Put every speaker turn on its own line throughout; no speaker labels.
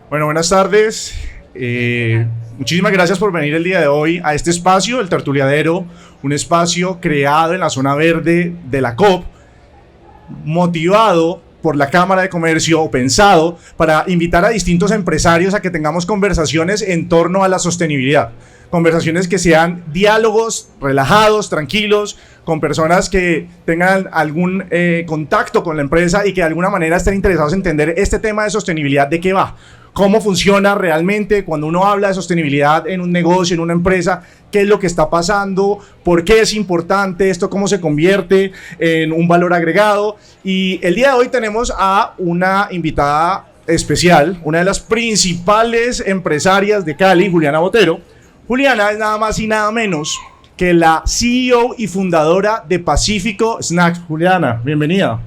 Bueno, buenas tardes. Muchísimas gracias por venir el día de hoy a este espacio, el Tertuliadero, un espacio creado en la zona verde de la COP, motivado por la Cámara de Comercio o pensado para invitar a distintos empresarios a que tengamos conversaciones en torno a la sostenibilidad. Conversaciones que sean diálogos relajados, tranquilos, con personas que tengan algún contacto con la empresa y que de alguna manera estén interesados en entender este tema de sostenibilidad, de qué va, cómo funciona realmente cuando uno habla de sostenibilidad en un negocio, en una empresa, qué es lo que está pasando, por qué es importante esto, cómo se convierte en un valor agregado. Y el día de hoy tenemos a una invitada especial, una de las principales empresarias de Cali, Juliana Botero. Juliana es nada más y nada menos que la CEO y fundadora de Pacífico Snacks. Juliana, bienvenida.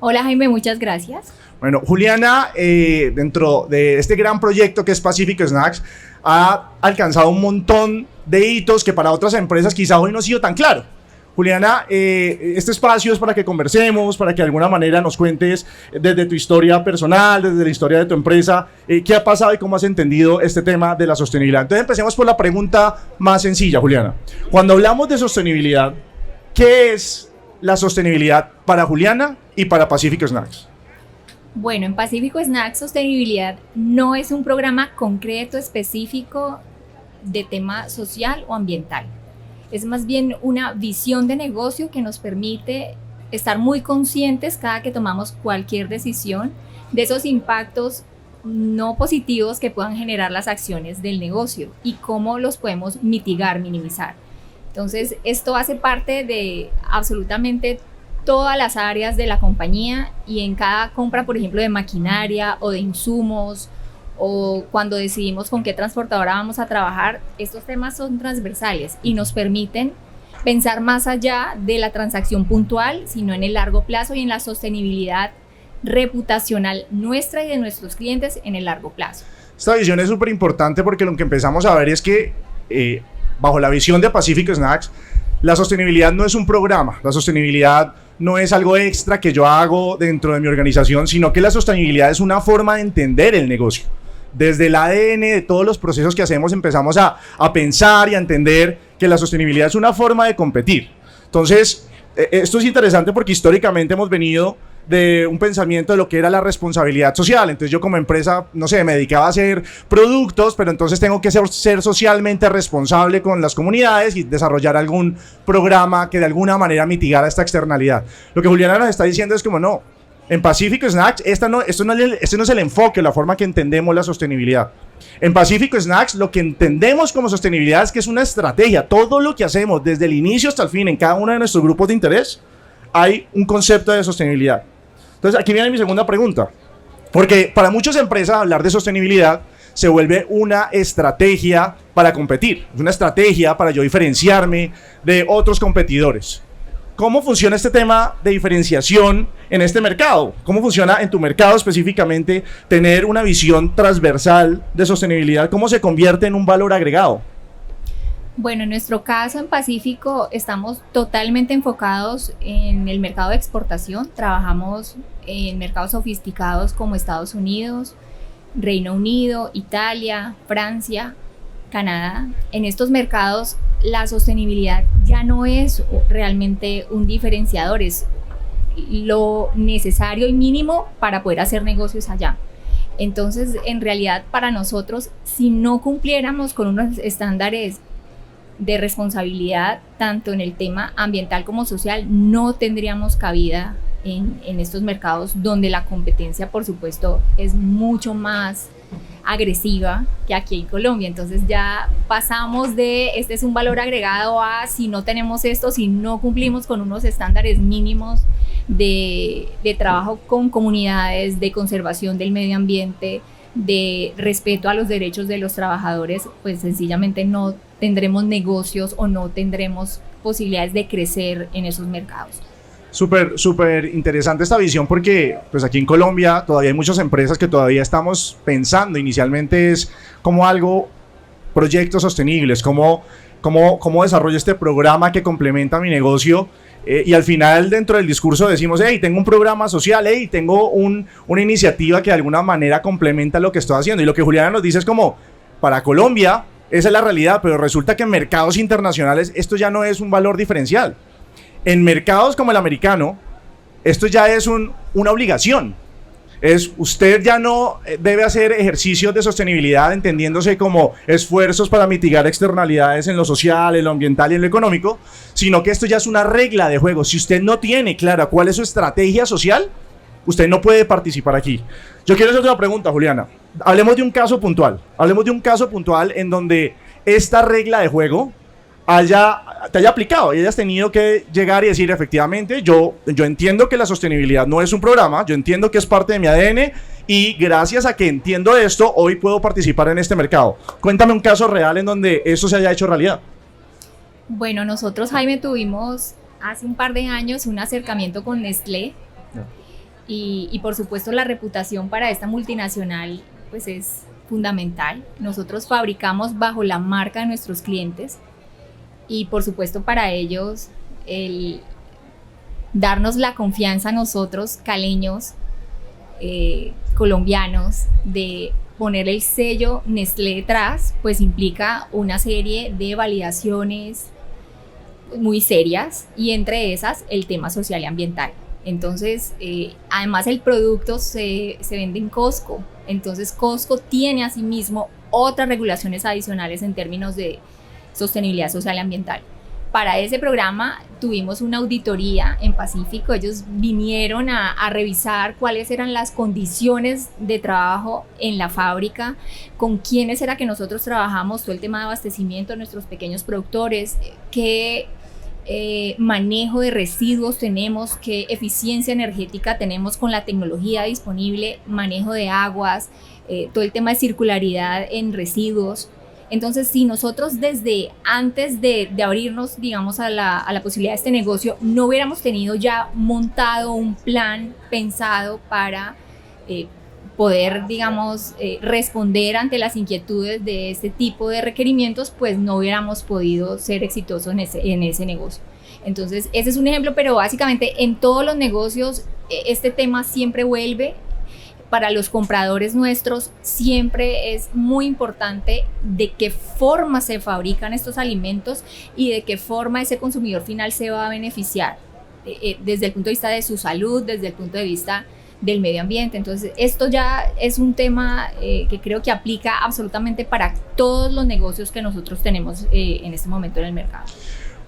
Hola Jaime, muchas gracias.
Bueno, Juliana, dentro de este gran proyecto que es Pacífico Snacks, ha alcanzado un montón de hitos que para otras empresas quizá hoy no ha sido tan claro. Juliana, este espacio es para que conversemos, para que de alguna manera nos cuentes desde tu historia personal, desde la historia de tu empresa, qué ha pasado y cómo has entendido este tema de la sostenibilidad. Entonces empecemos por la pregunta más sencilla, Juliana. Cuando hablamos de sostenibilidad, ¿qué es la sostenibilidad para Juliana y para Pacífico Snacks?
Bueno, en Pacífico Snacks Sostenibilidad no es un programa concreto, específico de tema social o ambiental. Es más bien una visión de negocio que nos permite estar muy conscientes cada que tomamos cualquier decisión de esos impactos no positivos que puedan generar las acciones del negocio y cómo los podemos mitigar, minimizar. Entonces, esto hace parte de absolutamente todas las áreas de la compañía y en cada compra, por ejemplo, de maquinaria o de insumos, o cuando decidimos con qué transportadora vamos a trabajar, estos temas son transversales y nos permiten pensar más allá de la transacción puntual, sino en el largo plazo y en la sostenibilidad reputacional nuestra y de nuestros clientes en el largo plazo.
Esta visión es súper importante porque lo que empezamos a ver es que bajo la visión de Pacífico Snacks, la sostenibilidad no es un programa, la sostenibilidad no es algo extra que yo hago dentro de mi organización, sino que la sostenibilidad es una forma de entender el negocio. Desde el ADN de todos los procesos que hacemos empezamos a pensar y a entender que la sostenibilidad es una forma de competir. Entonces, esto es interesante porque históricamente hemos venido de un pensamiento de lo que era la responsabilidad social. Entonces yo como empresa, no sé, me dedicaba a hacer productos, pero entonces tengo que ser socialmente responsable con las comunidades y desarrollar algún programa que de alguna manera mitigara esta externalidad. Lo que Juliana nos está diciendo es como no, en Pacífico Snacks este no es el enfoque, la forma que entendemos la sostenibilidad. En Pacífico Snacks lo que entendemos como sostenibilidad es que es una estrategia. Todo lo que hacemos desde el inicio hasta el fin en cada uno de nuestros grupos de interés hay un concepto de sostenibilidad. Entonces aquí viene mi segunda pregunta, porque para muchas empresas hablar de sostenibilidad se vuelve una estrategia para competir, es una estrategia para yo diferenciarme de otros competidores. ¿Cómo funciona este tema de diferenciación en este mercado? ¿Cómo funciona en tu mercado específicamente tener una visión transversal de sostenibilidad? ¿Cómo se convierte en un valor agregado?
Bueno, en nuestro caso en Pacífico estamos totalmente enfocados en el mercado de exportación. Trabajamos en mercados sofisticados como Estados Unidos, Reino Unido, Italia, Francia, Canadá. En estos mercados la sostenibilidad ya no es realmente un diferenciador, es lo necesario y mínimo para poder hacer negocios allá. Entonces, en realidad para nosotros, si no cumpliéramos con unos estándares de responsabilidad, tanto en el tema ambiental como social, no tendríamos cabida en estos mercados donde la competencia, por supuesto, es mucho más agresiva que aquí en Colombia. Entonces ya pasamos de este es un valor agregado a si no tenemos esto, si no cumplimos con unos estándares mínimos de trabajo con comunidades, de conservación del medio ambiente, de respeto a los derechos de los trabajadores, pues sencillamente no tendremos negocios o no tendremos posibilidades de crecer en esos mercados.
Súper interesante esta visión porque pues aquí en Colombia todavía hay muchas empresas que todavía estamos pensando inicialmente es como algo, proyectos sostenibles, como cómo desarrollo este programa que complementa mi negocio. Y al final dentro del discurso decimos, hey, tengo un programa social, hey, tengo una iniciativa que de alguna manera complementa lo que estoy haciendo. Y lo que Juliana nos dice es como, para Colombia, esa es la realidad, pero resulta que en mercados internacionales esto ya no es un valor diferencial. En mercados como el americano, esto ya es una obligación. Usted ya no debe hacer ejercicios de sostenibilidad entendiéndose como esfuerzos para mitigar externalidades en lo social, en lo ambiental y en lo económico, sino que esto ya es una regla de juego. Si usted no tiene clara cuál es su estrategia social, usted no puede participar aquí. Yo quiero hacer una pregunta, Juliana. Hablemos de un caso puntual en donde esta regla de juego te haya aplicado y hayas tenido que llegar y decir, efectivamente, yo entiendo que la sostenibilidad no es un programa, yo entiendo que es parte de mi ADN y gracias a que entiendo esto, hoy puedo participar en este mercado. Cuéntame un caso real en donde eso se haya hecho realidad.
Bueno, nosotros, Jaime, tuvimos hace un par de años un acercamiento con Nestlé y por supuesto la reputación para esta multinacional pues es fundamental. Nosotros fabricamos bajo la marca de nuestros clientes. Y por supuesto para ellos, el darnos la confianza a nosotros, caleños, colombianos, de poner el sello Nestlé detrás, pues implica una serie de validaciones muy serias y entre esas el tema social y ambiental. Entonces, además el producto se vende en Costco, entonces Costco tiene asimismo otras regulaciones adicionales en términos de sostenibilidad social y ambiental. Para ese programa tuvimos una auditoría en Pacífico, ellos vinieron a revisar cuáles eran las condiciones de trabajo en la fábrica, con quiénes era que nosotros trabajamos, todo el tema de abastecimiento de nuestros pequeños productores, qué manejo de residuos tenemos, qué eficiencia energética tenemos con la tecnología disponible, manejo de aguas, todo el tema de circularidad en residuos. Entonces, si nosotros desde antes de abrirnos, digamos, a la posibilidad de este negocio, no hubiéramos tenido ya montado un plan pensado para poder, digamos, responder ante las inquietudes de este tipo de requerimientos, pues no hubiéramos podido ser exitosos en ese negocio. Entonces, ese es un ejemplo, pero básicamente en todos los negocios este tema siempre vuelve. Para los compradores nuestros siempre es muy importante de qué forma se fabrican estos alimentos y de qué forma ese consumidor final se va a beneficiar desde el punto de vista de su salud, desde el punto de vista del medio ambiente. Entonces esto ya es un tema que creo que aplica absolutamente para todos los negocios que nosotros tenemos en este momento en el mercado.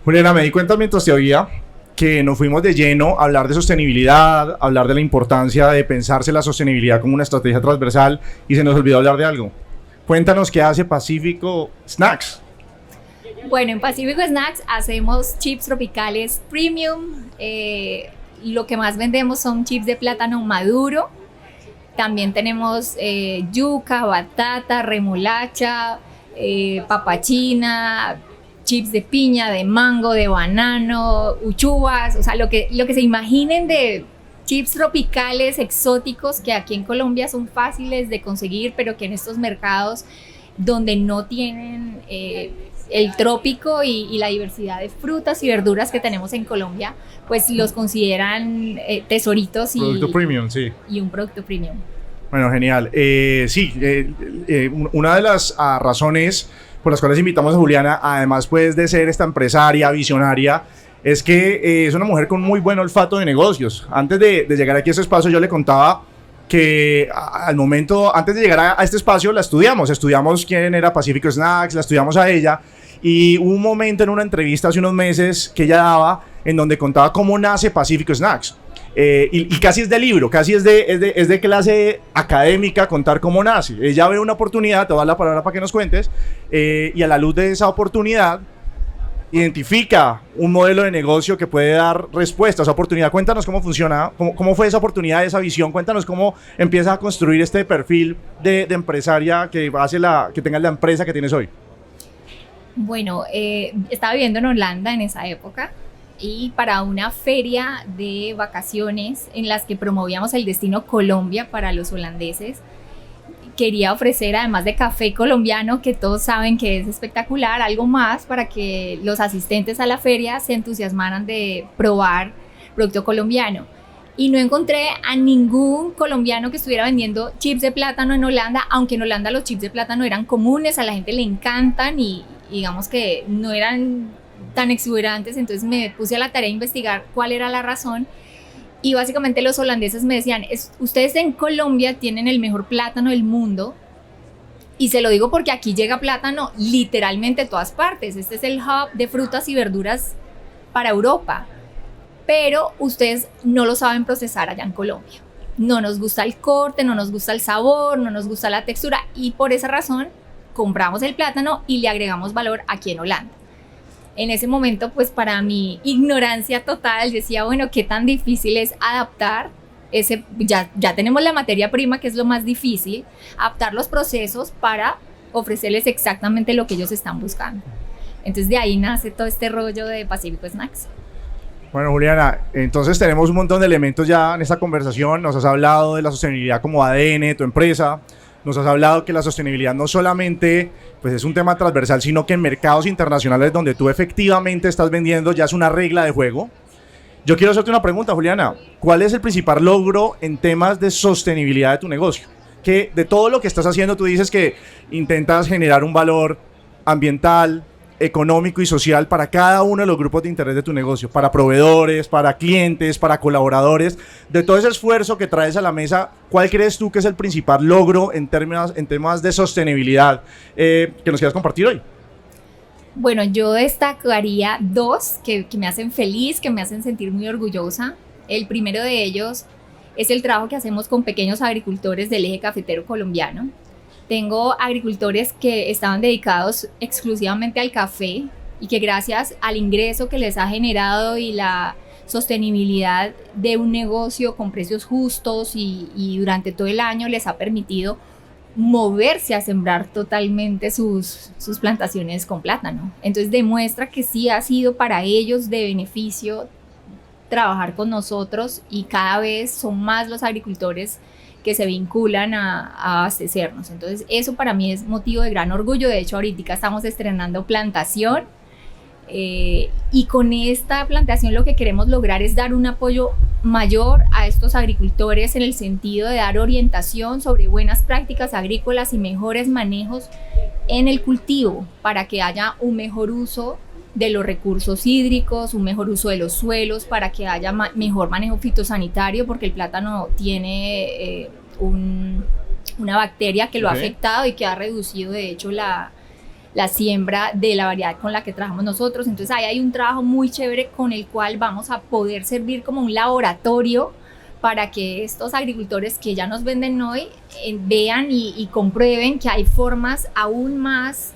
Juliana, me di cuenta mientras te oía que nos fuimos de lleno a hablar de sostenibilidad, hablar de la importancia de pensarse la sostenibilidad como una estrategia transversal y se nos olvidó hablar de algo. Cuéntanos qué hace Pacífico Snacks.
Bueno, en Pacífico Snacks hacemos chips tropicales premium. Lo que más vendemos son chips de plátano maduro. También tenemos yuca, batata, remolacha, papachina, chips de piña, de mango, de banano, uchuvas, o sea, lo que se imaginen de chips tropicales exóticos que aquí en Colombia son fáciles de conseguir, pero que en estos mercados donde no tienen el trópico y la diversidad de frutas y verduras que tenemos en Colombia, pues los consideran tesoritos
Producto premium, sí.
Y un producto premium.
Bueno, genial. Una de las razones por las cuales invitamos a Juliana, además pues de ser esta empresaria visionaria, es que es una mujer con muy buen olfato de negocios. Antes de llegar aquí a este espacio yo le contaba que antes de llegar a este espacio la estudiamos quién era Pacífico Snacks, la estudiamos a ella y hubo un momento en una entrevista hace unos meses que ella daba en donde contaba cómo nace Pacífico Snacks. Y casi es de libro, casi es de clase académica contar cómo nace. Ella ve una oportunidad, te voy a dar la palabra para que nos cuentes, y a la luz de esa oportunidad identifica un modelo de negocio que puede dar respuesta a esa oportunidad. Cuéntanos cómo funciona, cómo fue esa oportunidad, esa visión. Cuéntanos cómo empiezas a construir este perfil de empresaria que tengas la empresa que tienes hoy.
Bueno, estaba viviendo en Holanda en esa época. Y para una feria de vacaciones en las que promovíamos el destino Colombia para los holandeses, quería ofrecer, además de café colombiano, que todos saben que es espectacular, algo más para que los asistentes a la feria se entusiasmaran de probar producto colombiano. Y no encontré a ningún colombiano que estuviera vendiendo chips de plátano en Holanda, aunque en Holanda los chips de plátano eran comunes, a la gente le encantan y digamos que no eran tan exuberantes. Entonces me puse a la tarea de investigar cuál era la razón. Y básicamente los holandeses me decían, ustedes en Colombia tienen el mejor plátano del mundo. Y se lo digo porque aquí llega plátano literalmente de todas partes. Este es el hub de frutas y verduras para Europa. Pero ustedes no lo saben procesar allá en Colombia. No nos gusta el corte, no nos gusta el sabor, no nos gusta la textura. Y por esa razón compramos el plátano y le agregamos valor aquí en Holanda. En ese momento, pues para mi ignorancia total, decía, bueno, qué tan difícil es adaptar ya tenemos la materia prima, que es lo más difícil, adaptar los procesos para ofrecerles exactamente lo que ellos están buscando. Entonces de ahí nace todo este rollo de Pacífico Snacks.
Bueno, Juliana, entonces tenemos un montón de elementos ya en esta conversación. Nos has hablado de la sostenibilidad como ADN de tu empresa. Nos has hablado que la sostenibilidad no solamente pues, es un tema transversal, sino que en mercados internacionales donde tú efectivamente estás vendiendo ya es una regla de juego. Yo quiero hacerte una pregunta, Juliana. ¿Cuál es el principal logro en temas de sostenibilidad de tu negocio? Que de todo lo que estás haciendo tú dices que intentas generar un valor ambiental, económico y social para cada uno de los grupos de interés de tu negocio, para proveedores, para clientes, para colaboradores. De todo ese esfuerzo que traes a la mesa, ¿cuál crees tú que es el principal logro en temas de sostenibilidad que nos quieras compartir hoy?
Bueno, yo destacaría dos que me hacen feliz, que me hacen sentir muy orgullosa. El primero de ellos es el trabajo que hacemos con pequeños agricultores del eje cafetero colombiano. Tengo agricultores que estaban dedicados exclusivamente al café y que gracias al ingreso que les ha generado y la sostenibilidad de un negocio con precios justos y durante todo el año les ha permitido moverse a sembrar totalmente sus plantaciones con plátano. Entonces demuestra que sí ha sido para ellos de beneficio trabajar con nosotros y cada vez son más los agricultores que se vinculan a abastecernos. Entonces eso para mí es motivo de gran orgullo. De hecho ahorita estamos estrenando plantación y con esta plantación lo que queremos lograr es dar un apoyo mayor a estos agricultores en el sentido de dar orientación sobre buenas prácticas agrícolas y mejores manejos en el cultivo para que haya un mejor uso de los recursos hídricos, un mejor uso de los suelos, para que haya mejor manejo fitosanitario, porque el plátano tiene una bacteria que lo ha afectado y que ha reducido de hecho la siembra de la variedad con la que trabajamos nosotros. Entonces ahí hay un trabajo muy chévere con el cual vamos a poder servir como un laboratorio para que estos agricultores que ya nos venden hoy vean y comprueben que hay formas aún más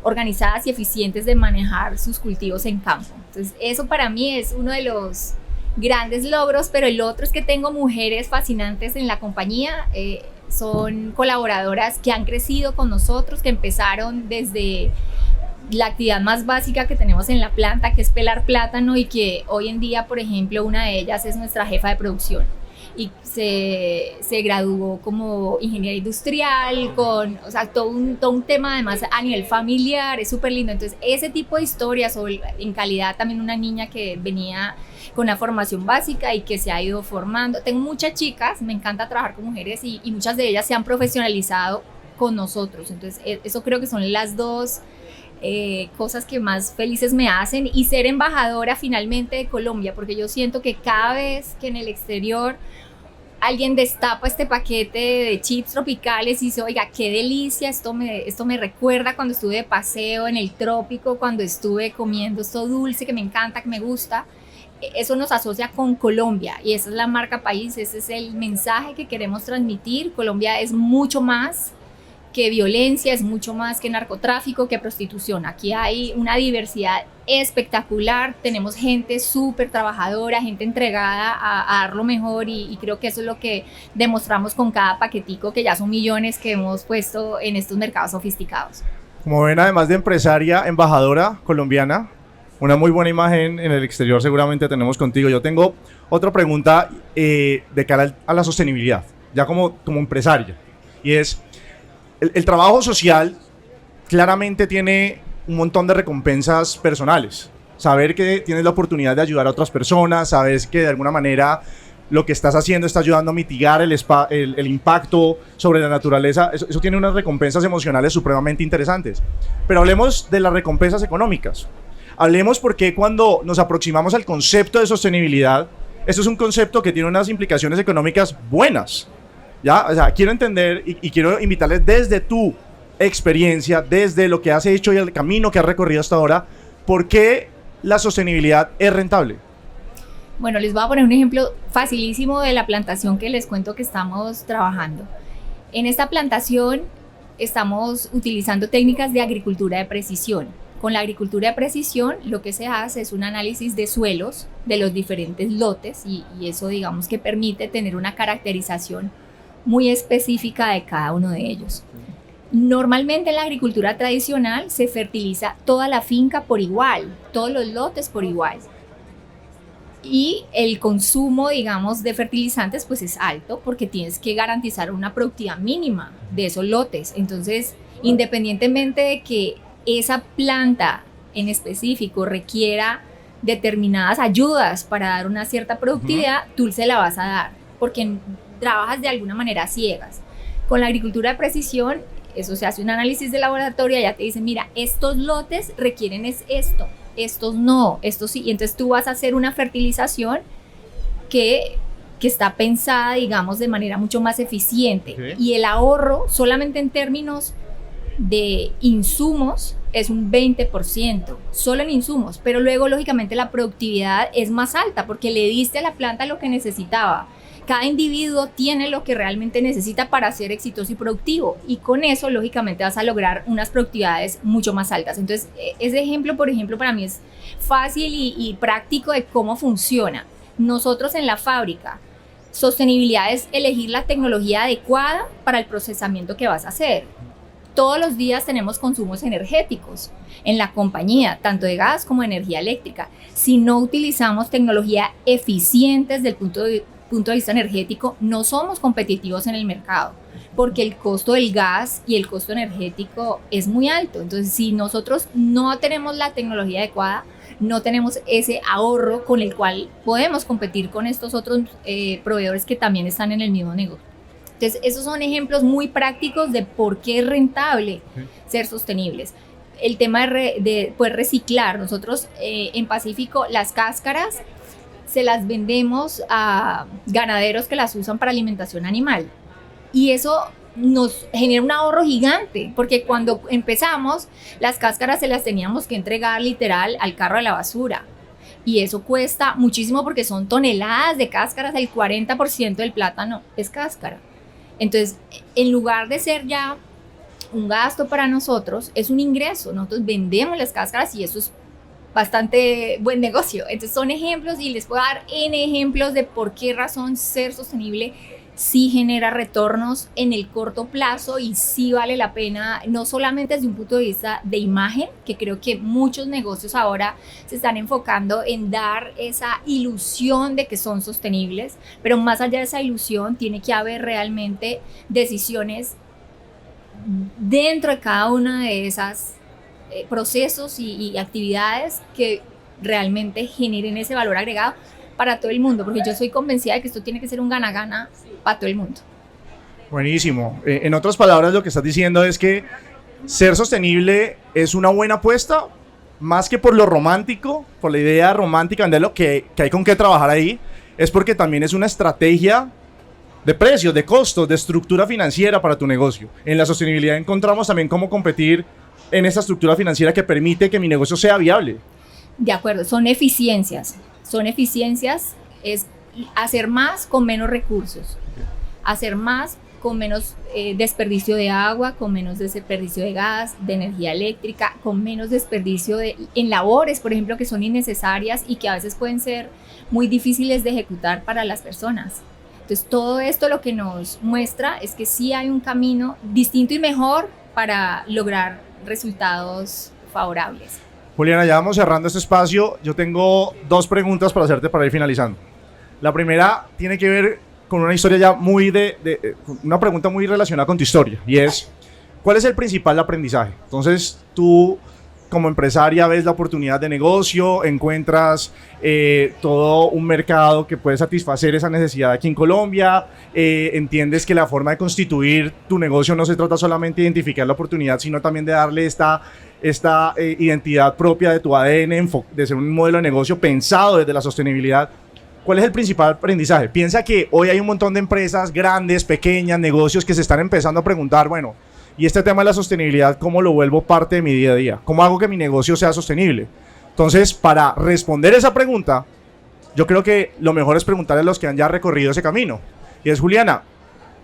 organizadas y eficientes de manejar sus cultivos en campo. Entonces eso para mí es uno de los grandes logros, pero el otro es que tengo mujeres fascinantes en la compañía. Son colaboradoras que han crecido con nosotros, que empezaron desde la actividad más básica que tenemos en la planta, que es pelar plátano, y que hoy en día, por ejemplo, una de ellas es nuestra jefa de producción y se graduó como ingeniera industrial, o sea, todo un tema además a nivel familiar, es súper lindo. Entonces ese tipo de historias, o en calidad también una niña que venía con una formación básica y que se ha ido formando. Tengo muchas chicas, me encanta trabajar con mujeres y muchas de ellas se han profesionalizado con nosotros. Entonces eso creo que son las dos cosas que más felices me hacen, y ser embajadora finalmente de Colombia, porque yo siento que cada vez que en el exterior alguien destapa este paquete de chips tropicales y dice, oiga, qué delicia, esto me recuerda cuando estuve de paseo en el trópico, cuando estuve comiendo esto dulce que me encanta, que me gusta. Eso nos asocia con Colombia y esa es la marca país, ese es el mensaje que queremos transmitir. Colombia es mucho más que violencia, es mucho más que narcotráfico, que prostitución. Aquí hay una diversidad espectacular, tenemos gente súper trabajadora, gente entregada a dar lo mejor, y creo que eso es lo que demostramos con cada paquetico, que ya son millones que hemos puesto en estos mercados sofisticados.
Como ven, además de empresaria, embajadora colombiana, una muy buena imagen en el exterior seguramente tenemos contigo. Yo tengo otra pregunta de cara a la sostenibilidad, ya como empresaria. y es el trabajo social claramente tiene un montón de recompensas personales. Saber que tienes la oportunidad de ayudar a otras personas, sabes que de alguna manera lo que estás haciendo está ayudando a mitigar el impacto sobre la naturaleza, eso tiene unas recompensas emocionales supremamente interesantes. Pero hablemos de las recompensas económicas. Hablemos porque cuando nos aproximamos al concepto de sostenibilidad, esto es un concepto que tiene unas implicaciones económicas buenas. ¿Ya? O sea, quiero entender y quiero invitarles desde tu experiencia, desde lo que has hecho y el camino que has recorrido hasta ahora, ¿por qué la sostenibilidad es rentable?
Bueno, les voy a poner un ejemplo facilísimo de la plantación que les cuento que estamos trabajando. En esta plantación estamos utilizando técnicas de agricultura de precisión. Con la agricultura de precisión lo que se hace es un análisis de suelos de los diferentes lotes y eso digamos que permite tener una caracterización muy específica de cada uno de ellos. Normalmente en la agricultura tradicional se fertiliza toda la finca por igual, todos los lotes por igual. Y el consumo, digamos, de fertilizantes pues es alto porque tienes que garantizar una productividad mínima de esos lotes. Entonces, independientemente de que esa planta en específico requiera determinadas ayudas para dar una cierta productividad, tú se la vas a dar porque trabajas de alguna manera ciegas. Con la agricultura de precisión, eso se hace un análisis de laboratorio y ya te dicen, mira, estos lotes requieren es esto, estos no, estos sí, y entonces tú vas a hacer una fertilización que está pensada, digamos, de manera mucho más eficiente. Okay. Y el ahorro, solamente en términos de insumos, es un 20%, solo en insumos, pero luego, lógicamente, la productividad es más alta porque le diste a la planta lo que necesitaba. Cada individuo tiene lo que realmente necesita para ser exitoso y productivo y con eso lógicamente vas a lograr unas productividades mucho más altas. Entonces ese ejemplo, por ejemplo, para mí es fácil y práctico de cómo funciona. Nosotros en la fábrica, sostenibilidad es elegir la tecnología adecuada para el procesamiento que vas a hacer. Todos los días tenemos consumos energéticos en la compañía, tanto de gas como de energía eléctrica. Si no utilizamos tecnología eficiente desde el punto de vista energético, no somos competitivos en el mercado porque el costo del gas y el costo energético es muy alto. Entonces, si nosotros no tenemos la tecnología adecuada, no tenemos ese ahorro con el cual podemos competir con estos otros proveedores que también están en el mismo negocio. Entonces, esos son ejemplos muy prácticos de por qué es rentable ser sostenibles. El tema de poder reciclar. Nosotros en Pacífico las cáscaras se las vendemos a ganaderos que las usan para alimentación animal y eso nos genera un ahorro gigante porque cuando empezamos las cáscaras se las teníamos que entregar literal al carro de la basura y eso cuesta muchísimo porque son toneladas de cáscaras, el 40% del plátano es cáscara. Entonces, en lugar de ser ya un gasto para nosotros, es un ingreso. Nosotros vendemos las cáscaras y eso es bastante buen negocio. Entonces son ejemplos y les puedo dar N ejemplos de por qué razón ser sostenible sí genera retornos en el corto plazo y sí vale la pena, no solamente desde un punto de vista de imagen, que creo que muchos negocios ahora se están enfocando en dar esa ilusión de que son sostenibles, pero más allá de esa ilusión tiene que haber realmente decisiones dentro de cada una de esas procesos y actividades que realmente generen ese valor agregado para todo el mundo, porque yo soy convencida de que esto tiene que ser un gana-gana para todo el mundo.
Buenísimo. En otras palabras, lo que estás diciendo es que ser sostenible es una buena apuesta, más que por lo romántico, por la idea romántica de lo que hay con qué trabajar ahí, es porque también es una estrategia de precios, de costos, de estructura financiera para tu negocio. En la sostenibilidad encontramos también cómo competir en esa estructura financiera que permite que mi negocio sea viable.
De acuerdo, son eficiencias, es hacer más con menos recursos, hacer más con menos desperdicio de agua, con menos desperdicio de gas, de energía eléctrica, con menos desperdicio en labores, por ejemplo, que son innecesarias y que a veces pueden ser muy difíciles de ejecutar para las personas. Entonces, todo esto lo que nos muestra es que sí hay un camino distinto y mejor para lograr resultados favorables.
Juliana, ya vamos cerrando este espacio. Yo tengo 2 preguntas para hacerte para ir finalizando. La primera tiene que ver con una historia ya una pregunta muy relacionada con tu historia, y es, ¿cuál es el principal aprendizaje? Entonces, tú como empresaria ves la oportunidad de negocio, encuentras todo un mercado que puede satisfacer esa necesidad aquí en Colombia, entiendes que la forma de constituir tu negocio no se trata solamente de identificar la oportunidad, sino también de darle esta identidad propia de tu ADN, de ser un modelo de negocio pensado desde la sostenibilidad. ¿Cuál es el principal aprendizaje? Piensa que hoy hay un montón de empresas grandes, pequeñas, negocios que se están empezando a preguntar, bueno, y este tema de la sostenibilidad, ¿cómo lo vuelvo parte de mi día a día? ¿Cómo hago que mi negocio sea sostenible? Entonces, para responder esa pregunta, yo creo que lo mejor es preguntarle a los que han ya recorrido ese camino. Y es, Juliana,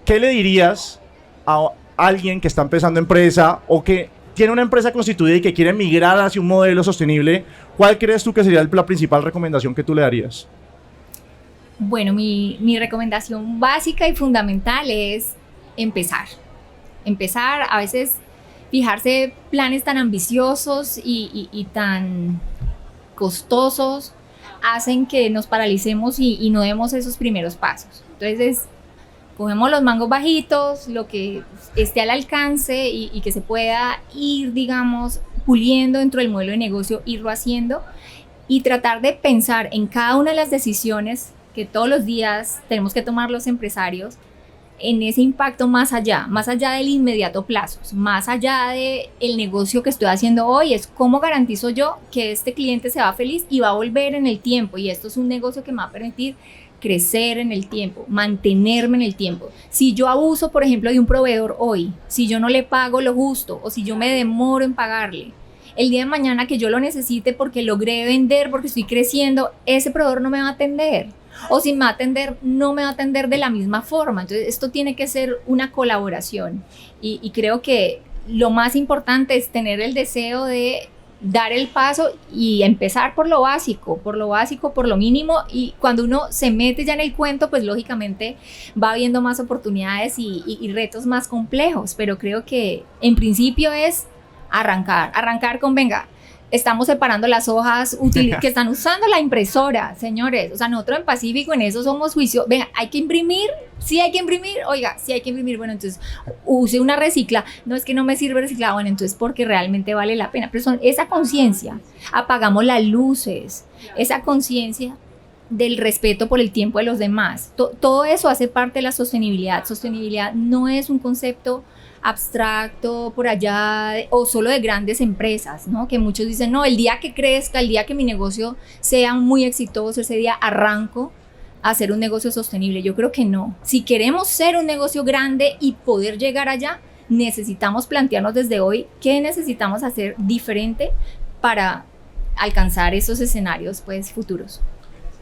¿qué le dirías a alguien que está empezando empresa o que tiene una empresa constituida y que quiere migrar hacia un modelo sostenible? ¿Cuál crees tú que sería la principal recomendación que tú le darías?
Bueno, mi recomendación básica y fundamental es empezar. A veces fijarse planes tan ambiciosos y tan costosos hacen que nos paralicemos y no demos esos primeros pasos. Entonces, cogemos los mangos bajitos, lo que esté al alcance y que se pueda ir, digamos, puliendo dentro del modelo de negocio, irlo haciendo y tratar de pensar en cada una de las decisiones que todos los días tenemos que tomar los empresarios, en ese impacto más allá del inmediato plazo, más allá del negocio que estoy haciendo hoy, es cómo garantizo yo que este cliente se va feliz y va a volver en el tiempo, y esto es un negocio que me va a permitir crecer en el tiempo, mantenerme en el tiempo. Si yo abuso, por ejemplo, de un proveedor hoy, si yo no le pago lo justo o si yo me demoro en pagarle, el día de mañana que yo lo necesite porque logré vender, porque estoy creciendo, ese proveedor no me va a atender. O si me va a atender, no me va a atender de la misma forma. Entonces, esto tiene que ser una colaboración. Y creo que lo más importante es tener el deseo de dar el paso y empezar por lo básico, por lo mínimo. Y cuando uno se mete ya en el cuento, pues lógicamente va viendo más oportunidades y retos más complejos. Pero creo que en principio es arrancar con venga. Estamos separando las hojas que están usando la impresora, señores. O sea, nosotros en Pacífico en eso somos juicios. Venga, hay que imprimir, sí hay que imprimir. Oiga, sí hay que imprimir. Bueno, entonces use una recicla. No, es que no me sirve reciclar. Bueno, entonces porque realmente vale la pena. Pero esa conciencia, apagamos las luces, esa conciencia del respeto por el tiempo de los demás. Todo eso hace parte de la sostenibilidad. Sostenibilidad no es un concepto abstracto por allá o solo de grandes empresas, ¿no? Que muchos dicen, no, el día que crezca, el día que mi negocio sea muy exitoso, ese día arranco a hacer un negocio sostenible. Yo creo que no. Si queremos ser un negocio grande y poder llegar allá, necesitamos plantearnos desde hoy qué necesitamos hacer diferente para alcanzar esos escenarios, pues, futuros.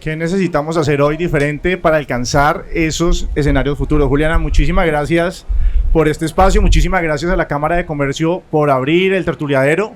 ¿Qué necesitamos hacer hoy diferente para alcanzar esos escenarios futuros? Juliana, muchísimas gracias por este espacio, muchísimas gracias a la Cámara de Comercio por abrir el Tertuliadero,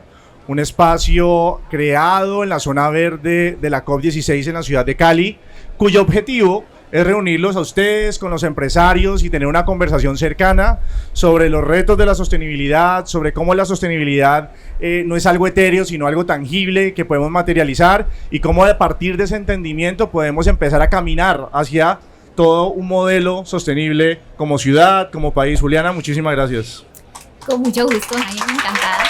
un espacio creado en la zona verde de la COP16 en la ciudad de Cali, cuyo objetivo es reunirlos a ustedes con los empresarios y tener una conversación cercana sobre los retos de la sostenibilidad, sobre cómo la sostenibilidad no es algo etéreo, sino algo tangible que podemos materializar y cómo a partir de ese entendimiento podemos empezar a caminar hacia todo un modelo sostenible como ciudad, como país. Juliana, muchísimas gracias.
Con mucho gusto, encantada.